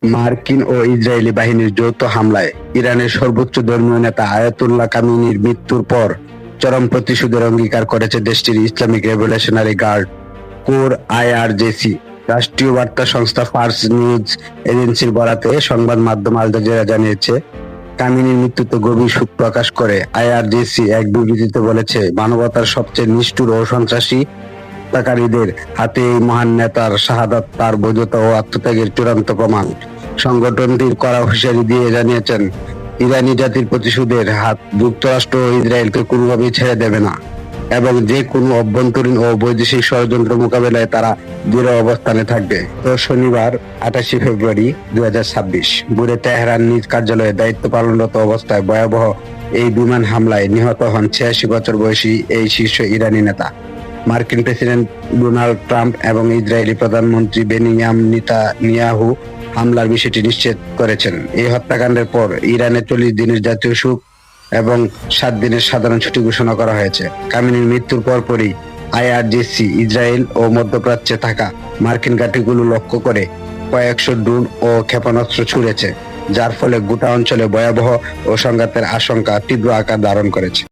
মার্কিন ও ইসরায়েলি বাহিনীর যৌথ হামলায় ইরানের সর্বোচ্চ ধর্মীয় নেতা আয়াতুল্লাহ খামেনির মৃত্যুর পর চরম প্রতিশোধের অঙ্গীকার করেছে দেশটির Islamic revolutionary guard corps IRGC. রাষ্ট্রীয় বার্তা সংস্থা ফার্স নিউজ এজেন্সির বরাতে সংবাদ মাধ্যম আল জাজিরা জানিয়েছে, খামেনির মৃত্যুতে গভীর শোক প্রকাশ করে আইআরজিসি এক বিবৃতিতে বলেছে, মানবতার সবচেয়ে নিষ্ঠুর ও সন্ত্রাসী হত্যাকারীদের হাতে এই মহান নেতার শাহাদাত তার বৈধতা ও আত্মত্যাগের চূড়ান্ত প্রমাণ। সংগঠনটির কড়া হুঁশিয়ারি দিয়ে জানিয়েছেন, ইরানি জাতির প্রতিশোধের হাত যুক্তরাষ্ট্র ও ইসরায়েলকে কোনোভাবেই ছেড়ে দেবে না এবং যে কোনো অভ্যন্তরীণ ও বৈদেশিক ষড়যন্ত্র মোকাবেলায় তারা দৃঢ় অবস্থানে থাকবে। তো শনিবার 28 ফেব্রুয়ারি 2026 ভোরে তেহরান নিজ কার্যালয়ে দায়িত্ব পালনরত অবস্থায় ভয়াবহ এই বিমান হামলায় নিহত হন 86 বছর বয়সী এই শীর্ষ ইরানি নেতা। মার্কিন প্রেসিডেন্ট ডোনাল্ড ট্রাম্প এবং ইসরায়েলি প্রধানমন্ত্রী বেনিয়ামিন নেতানিয়াহু হামলার বিষয়টি নিশ্চিত করেছেন। এই হত্যাকাণ্ডের পর ইরানে 40 দিনের জাতীয় শোক এবং 7 দিনের সাধারণ ছুটি ঘোষণা করা হয়েছে। খামেনির মৃত্যুর পরপরই আইআরজিসি ইসরায়েল ও মধ্যপ্রাচ্যে থাকা মার্কিন ঘাঁটিগুলো লক্ষ্য করে কয়েকশো ড্রোন ও ক্ষেপণাস্ত্র ছুড়েছে, যার ফলে গোটা অঞ্চলে ভয়াবহ ও সংঘাতের আশঙ্কা তীব্র আকার ধারণ করেছে।